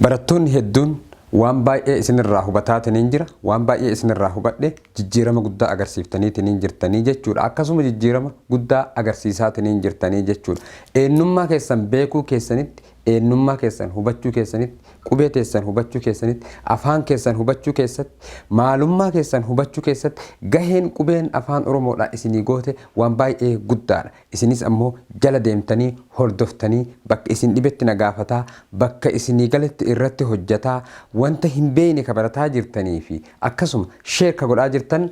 Barattoonni hedduun waan baay'ee isinirraa hubataatiin jira, waan baay'ee isinirraa hubadhe jijjiirama guddaa agarsiiftaniitiin jirtanii jechuudha. Akkasuma jijjiirama guddaa agarsiisaatiin jirtanii jechuudha. Eenyummaa keessan beekuu keessanitti, eenyummaa keessan hubachuu keessanitti, qubee keessan hubachuu keessanitti, afaan keessan hubachuu keessatti, maalummaa keessan hubachuu keessatti gaheen qubeen afaan Oromoodhaa isinii goote waan baay'ee guddaadha. Isinis ammoo jala deemtanii hordoftanii bakka isin dhibetti nagaafataa, bakka isinii galetti irratti hojjataa, wanta hin beekne ka barataa jirtanii fi akkasuma sheeka godhaa jirtan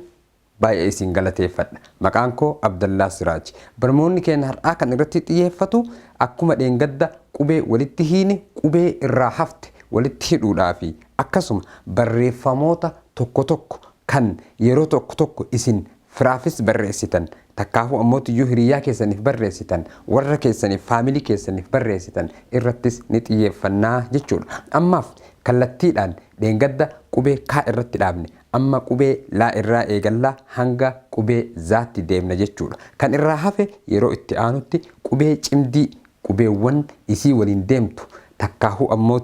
baay'ee isin galateeffadha. Maqaan koo Abdallaa Siraaj. Barnoonni keenya har'aa kan irratti xiyyeeffatu akkuma dheengadda qubee walitti hiine qubee irraa hafte walitti hidhuudhaa fi akkasuma barreeffamoota tokko tokko kan yeroo tokko tokko isin firaafis barreessitan, takkaafuu ammoo hiriyaa keessaniif barreessitan, warra keessaniif faamilii keessaniif barreessitan irrattis ni xiyyeeffannaa jechuudha. Ammaaf kallattiidhaan dheengadda qubee kaa irratti dhaabne, amma qubee laa irraa eegallaa hanga qubee zaatti deemna jechuudha. Kan irraa hafe yeroo itti aanutti qubee cimdii, qubeewwan isii waliin deemtu, takkaafuu ammoo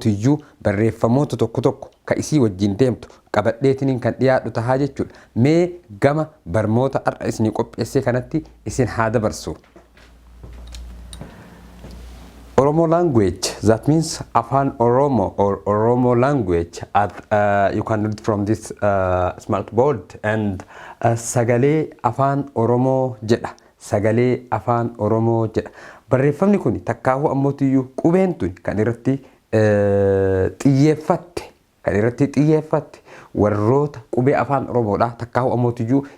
barreeffamoota tokko tokko ka isii wajjin deemtu qabadheetiniin kan dhiyaadhu tahaa jechuudha. Mee gama barmoota har'a isinii qopheessee kanatti isin haa dabarsu. Oromo language, that means Afan Oromo or Oromo language. You can read from this smart board and Sagale Afan Oromo jedha. Sagale Afan Oromo jedha. Barreeffamni kun takkaafuu ammoo qubeen tun kan irratti xiyyeeffatte warroota qubee afaan Oromoodhaa takkaafuu ammoo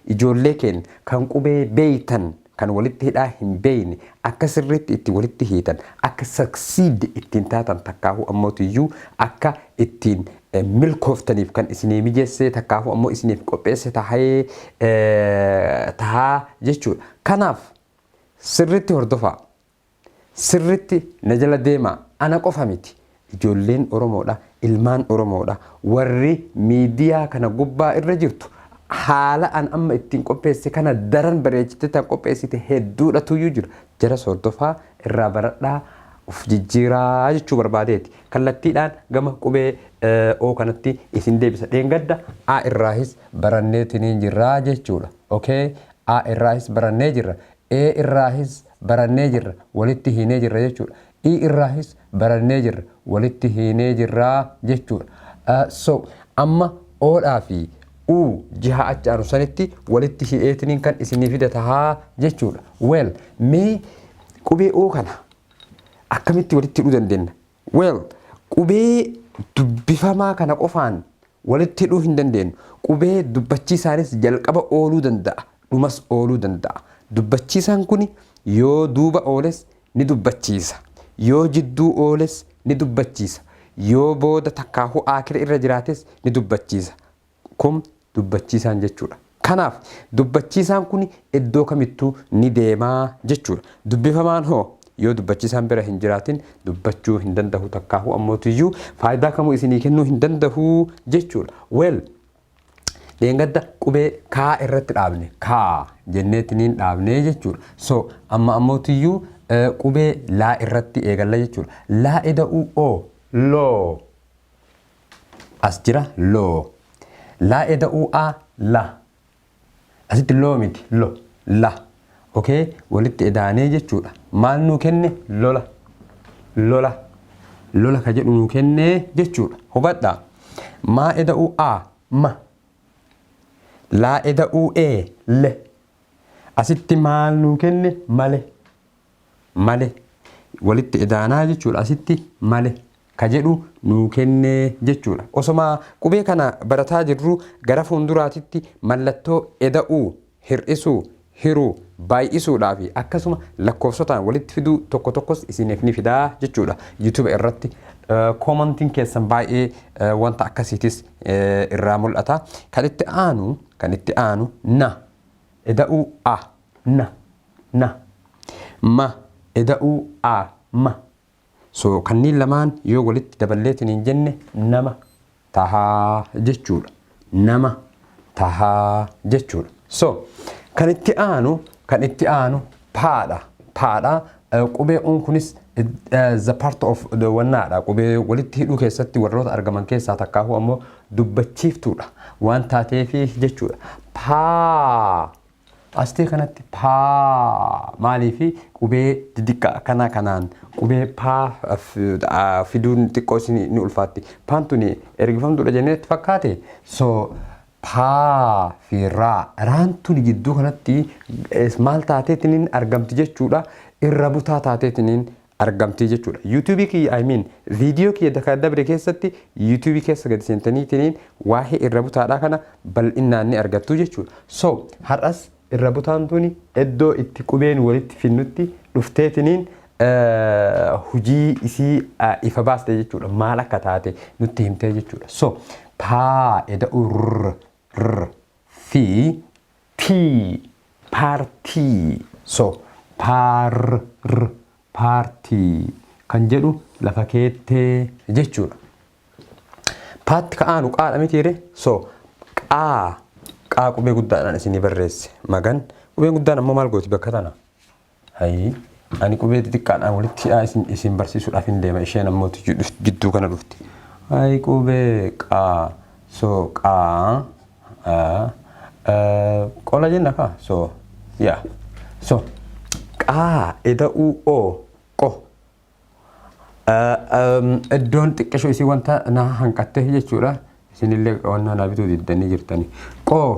ijoollee keenya kan qubee beeytan kan walitti hidhaa hin beeyne akka sirriitti itti walitti hiitan akka succeed ittiin taatan takkaafuu ammoo akka ittiin milkooftaniif kan isinii mijeessee takkaafuu ammoo isiniif qopheesse tahaa jechuudha. Kanaaf sirriitti hordofaa, sirriitti na jala deemaa, ana qofa miti. Ijoolleen Oromoodha, ilmaan Oromoodha, warri miidiyaa kana gubbaa irra jirtu haala an amma ittiin qopheesse kana daran bareechite tan qopheessite hedduudha tuyyuu jira. Jara hordofaa irraa baradhaa uf jijjiiraa jechuu barbaadeeti. Kallattiidhaan gama qubee oo kanatti isin deebisa. Dheengadda A irraahis baranneetiin jirraa jechuudha. Okay? A irraahis barannee jirra. E irraahis barannee jirra. Walitti hiinee jirra jechuudha. I irraahis barannee jirra. Walitti hiinee jirraa jechuudha. So amma oodhaa fi U jiha achaanu sanitti walitti hi'eetiniin kan isinii fida tahaa jechuudha. Well, mee qubee oo kana akkamitti walitti hidhuu dandeenya? Well, qubee dubbifamaa kana qofaan walitti hidhuu hin dandeenyu. Qubee dubbachiisaanis jalqaba ooluu danda'a, dhumas ooluu danda'a. Dubbachiisaan kun yoo duuba ooles ni dubbachiisa, yoo jidduu ooles ni dubbachiisa, yoo booda takkaafuu aakira irra jiraates ni dubbachiisa. Kun dubbachiisaan jechuudha. Kanaaf dubbachiisaan kun iddoo kamittuu ni deemaa jechuudha. Dubbifamaan hoo yoo dubbachiisaan bira hin jiraatin dubbachuu hin danda'u takkaafuu ammoo faayidaa kamuu isinii kennuu hin danda'u jechuudha. Well, dheengadda qubee kaa irratti dhaabne, kaa jenneetiniin dhaabne jechuudha. So amma ammoo qubee laa irratti eegalla jechuudha. Laa eda'uu oo loo as jira loo. Laa eda'uu a la. Asitti loo miti lo la. Okay? Walitti edaanee jechuudha. Maal nuu kenne lola. Lola. Lola ka jedhu nuu kenne jechuudha. Hubadhaa. Maa eda'uu a ma. Laa eda'uu e le. Asitti maal nuu kenne male. Male. Walitti edaanaa jechuudha. Asitti male ka jedhu nuu kenne jechuudha. Osoma qubee kana barataa jirru gara fuulduraatitti mallattoo eda'uu, hir'isuu, hiruu, baay'isuudhaa fi akkasuma lakkoofsotaan walitti fiduu tokko tokkos isiniif ni fidaa jechuudha. YouTube irratti koomantiin keessan baay'ee wanta akkasiitis irraa mul'ata. Kan itti aanu na eda'uu a na ma eda'uu a ma. So kanneen lamaan yoo walitti daballeetiin hin jenne nama tahaa jechuudha. Nama tahaa jechuudha. So kan itti aanu paadha. Paadha qubee uun kunis the part of the wannaadha qubee walitti hidhuu keessatti warroota argaman keessaa takkaahu ammoo dubbachiiftuudha waan taateefi jechuudha paa astee kanatti paa maaliifi qubee didikka kanaan qubee paa fiduun xiqqoo isin ni ulfaatti paan tuni ergifamtuudha jenneetti fakkaate so paa fi raan tuni gidduu kanatti maal taateetiniin argamti jechuudha irra butaa taateetiniin argamti jechuudha YouTube ki I mean video ki dabre keessatti YouTube keessa gad seentaniitiniin waa'ee irra butaadha kana bal'inaan ni argattu jechuudha so har'as irra butaan tuni iddoo itti qubeen walitti finnutti dhufteetiniin hujii isii ifa baaste jechuudha maal akka taate nutti himtee jechuudha so paa eda fi partii so partii kan jedhu lafa keettee jechuudha paatti ka'aanu qaadha mitiire so qaa qubee guddaadhaan isinii barreesse magan qubee guddaan ammoo maal gooti bakka tana hayi ani qubee xixiqqaadhaan walitti isin barsiisuudhaaf hin deema isheen ammoo gidduu kana dhufti hayi qubee qaa so qaa qola jenna ka so yeah so qaa eda o qo iddoon xiqqashoo isii wanta na hanqattee jechuudha isinillee qawannaa naa bituu diddanii jirtanii qoo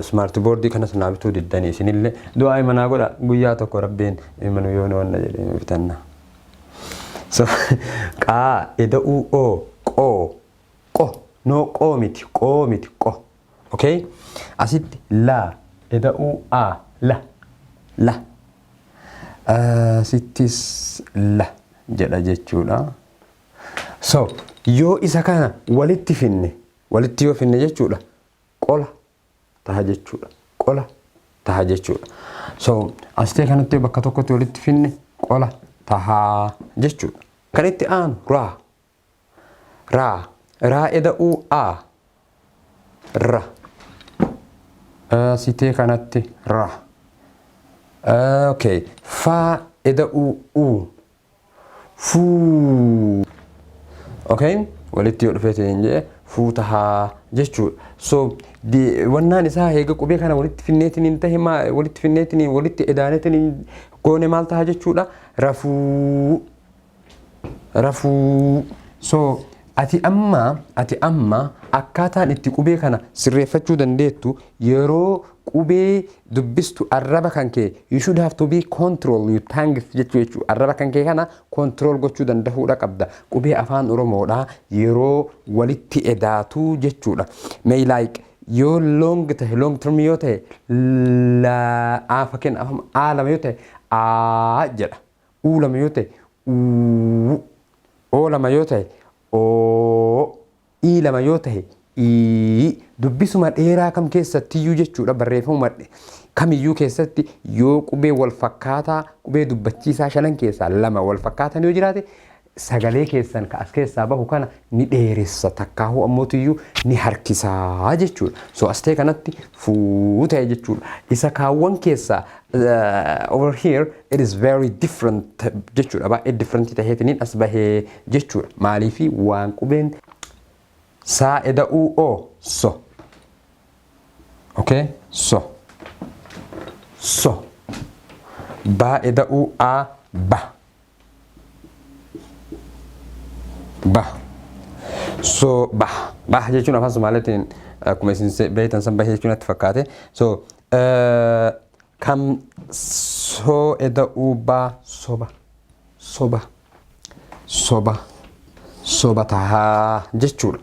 smart boardii kanas naa bituu diddanii isinillee du'aa manaa godha guyyaa tokko rabbiin imanu yoo na wanna jedhee bitanna so qaa eda o qo no qoo miti qo okay asitti la eda la sittis la jedha jechuudha so yoo isa kana walitti yoo finne jechuudha qola taha jechuudha so astee kanatti bakka tokkotti walitti finne qola taha jechuudha kan itti aanu raa eda sitee kanatti okay fa eda fuu okay walitti yoo dhufeetiin jee fuu tahaa jechuudha so wannaan isaa heega qubee kana walitti finneetiniin tahe walitti finneetiniin walitti edaaneetiniin goone maal tahaa jechuudha rafuu so ati amma akkaataan itti qubee kana sirreeffachuu dandeettu yeroo qubee dubbistu arraba kan kee you should have to be control your tongue jechuudha arraba kan kee kana control gochuu dandahuudha qabda qubee afaan oromoodha yeroo walitti edaatu jechuudha may like yoo long term yoo tahe la fakeen afam a lama yoo tahe a jedha u lama yoo tahe o lama yoo tahe o i lama yoo tahe dubbisuma dheeraa kam keessattiyyuu jechuudha barreeffamuma kamiyyuu keessatti yoo qubee wal fakkaataa qubee dubbachiisaa shanan keessaa lama wal fakkaatan yoo jiraate sagalee keessan ka as keessaa bahu kana ni dheeressa takkaahu ammootiyyuu ni harkisaa jechuudha so astee kanatti fuutee jechuudha isa kaawwan keessaa over here it is very different jechuudha baay'ee different taheetiniin as bahee jechuudha maaliifi waan qubeen sa eda o so okay so ba eda a ba so ba jechuun afaan Somaaliitiin akkuma isin beektan san bahee jechuun itti fakkaate so kam so eda ba soba tahaa jechuudha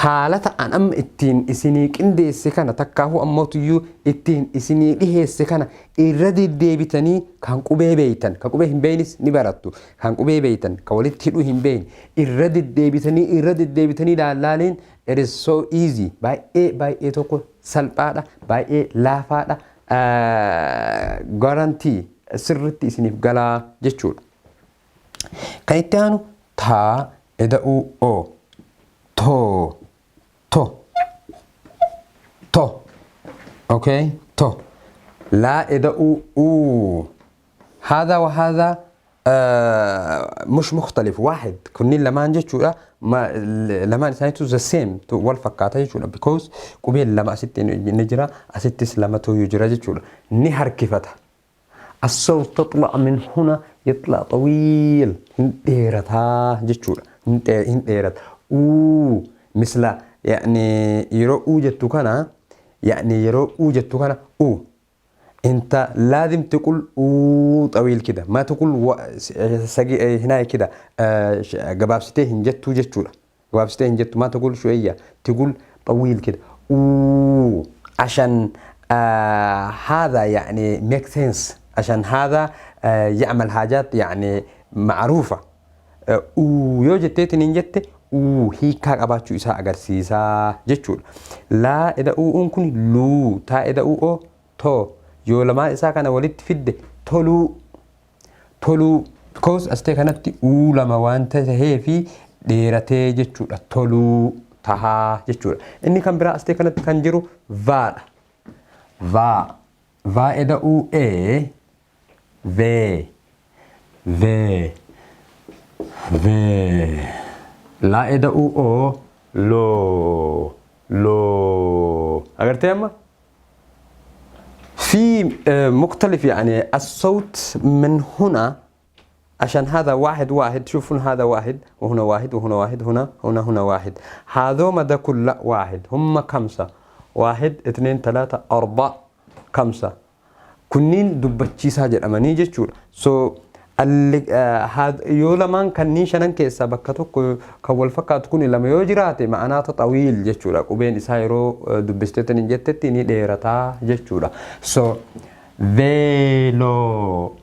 haalata an amma ittiin isinii qindeesse kana takkaahu ammootiyyuu ittiin isinii dhiheesse kana irra deddeebitanii kan qubee beeytan kan qubee hin beeynis ni barattu kan qubee beeytan kan walitti hidhuu hin beeyin irra deddeebitanii laallaaliin it is so easy baay'ee tokko salphaadha baay'ee laafaadha guarantee sirritti isiniif galaa jechuudha kan itti aanu taa eda o to okay to لا eda هذا وهذا مش مختلف واحد كنين لمان جتشولا ما لمان سايتو ذا سيم تو والفكاتا جتشولا because قبيل لما أسيت نجرا أسيت لما تو يجرا جتشولا نهر كيفتها الصوت تطلع من هنا يطلع طويل هنديرتها جتشولا هنديرت مثل يعني يرو وجدتو كنا يعني يرو وجدتو كنا انت لازم تقول طويل كده ما تقول هنا كده جبابستي هنجتو جتولا جبابستي هنجتو ما تقول شويه تقول طويل كده عشان هذا يعني make sense عشان هذا يعمل حاجات يعني معروفه ويوجد تيتن هنجت هي كاك اباتشو إسا أغرسيسا جتشول لا إذا أنكن لو تا إذا تو yoo lamaa isaa kana walitti fidde toluu because astee kanatti lama waan tahee fi dheeratee jechuudha toluu tahaa jechuudha inni kan biraa astee kanatti kan jiru vaadha vaa eda ve laa eda loo agartee amma في مختلف يعني الصوت من هنا عشان هذا واحد شوفون هذا واحد وهنا واحد وهنا واحد هنا واحد هذا مدى كل واحد هم 5 1 2 3 4 5 كنين دبتشي ساجر أماني جتشور هذا يولمان كنين شنن كيسا بكتوك كول فكات كوني لما يوجراتي معناته طويل جتشورا وبين إسايرو دبستتني جتتني ديرتا جتشورا فيلو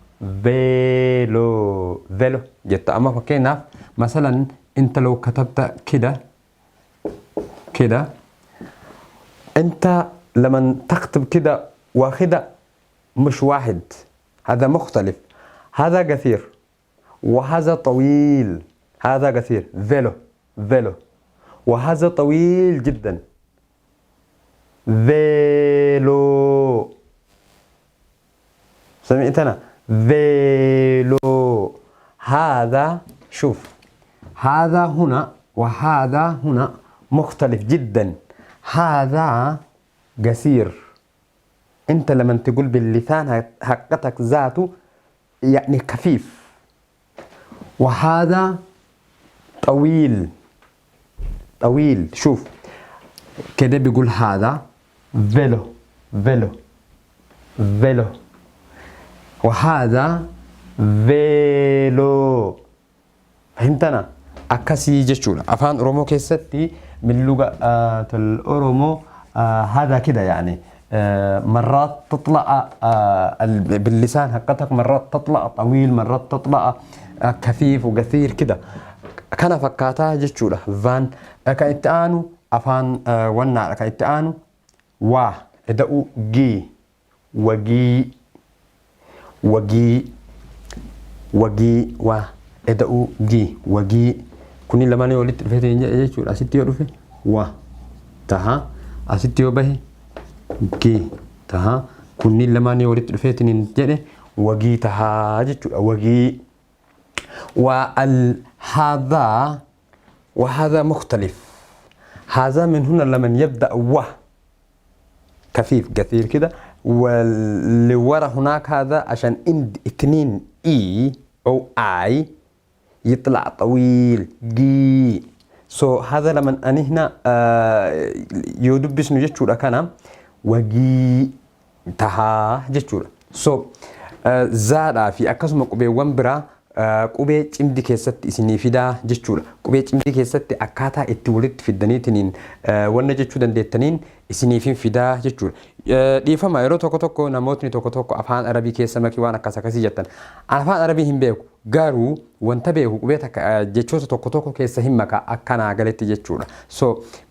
جت أما فكينا مثلا أنت لو كتبت كده أنت لما تكتب كده واخدة مش واحد هذا مختلف هذا قصير وهذا طويل هذا قصير فيلو وهذا طويل جدا فيلو سمعتنا فيلو هذا شوف هذا هنا وهذا هنا مختلف جدا هذا قصير انت لما تقول باللسان حقتك ذاته يعني خفيف وهذا طويل شوف كده بيقول هذا فيلو وهذا فيلو فهمتنا أكاسي جشولا أفان أورومو كيستي من اللغة الأورومو هذا كده يعني مرات تطلع باللسان حقتك مرات تطلع طويل مرات تطلع خفيف وقصير كده كان فكاتا جتشولا فان كايتانو افان ونا كايتانو ادعو جي وجي ادعو جي وجي كوني لما ني ولت فيتين جتشولا اسيتيو دفي تها اسيتيو به جي تها كوني لما ني ولت فيتين جده وجي تها جتشولا وجي وهذا مختلف هذا من هنا لما يبدأ خفيف كثير كده واللي ورا هناك هذا عشان اثنين اي او اي يطلع طويل جي هذا لما أنا هنا يودب بسنو جتشورا كان وجي تها جتشورا زادا في أكاسم قبي ومبرا قبي تمدي كيست إسني فيدا جتشورا قبي تمدي كيست أكاتا اتولد في الدنيتنين وانا جتشودا ديتنين إسني فيدا جتشورا ديفا ما يرو توكو نموتني توكو أفهان عربي كيسا مكي وانا كاسا جتن أفهان عربي هم بيكو غارو وانتبهوا قبيتك جتشوتا توكو كيسا هم مكا أكانا غاليتي جتشورا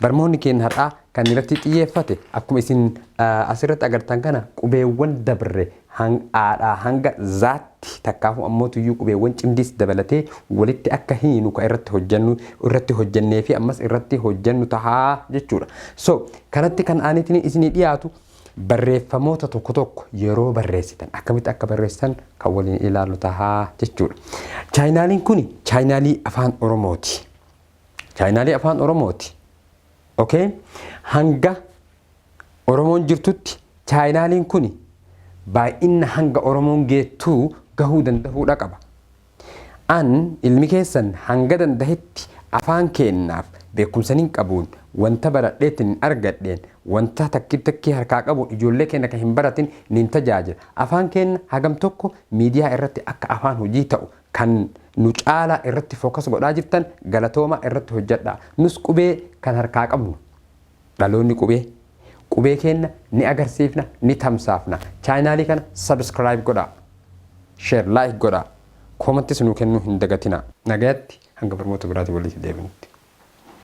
برموني كين هرأ كان نرتي تيفتي أكو إسن أسرت أغرتان كان قبي وان دبري hanga zaatti takkaafu ammoo tuyyuu qubeewwan cimdiis dabalatee walitti akka hiinu ka irratti hojjannee fi ammas irratti hojjannu tahaa jechuudha. Kanatti kan aanitiin isinii dhiyaatu barreeffamoota tokko tokko yeroo barreessitan akkamitti akka barreessitan kan waliin ilaallu tahaa jechuudha. Chaayinaaliin kun chaayinaalii afaan Oromooti. Chaayinaalii afaan Oromooti. Okay? Hanga Oromoon jirtutti chaayinaaliin kun baay'ina hanga Oromoon geettuu gahuu danda'uudha qaba. An ilmi keessan hanga dandahetti afaan kennaaf beekumsaniin qabuun wanta baradheetiin argadheen wanta takki harkaa qabu ijoollee keenya kan hin baratin nin tajaajila. Afaan kenna hagam tokko miidiyaa irratti akka afaan hojii ta'u kan nu caalaa irratti fookas godhaa jirtan galatooma irratti hojjedha. Nus qubee kan harkaa qabnu dhaloonni qubee kenna ni agarsiifna ni tamsaafna. Chaayinaalii kana subscribe godhaa, share like godhaa, koomantis nuu kennuu hin dagatina. Nagayatti hanga barmoota biraatti walitti deebinutti.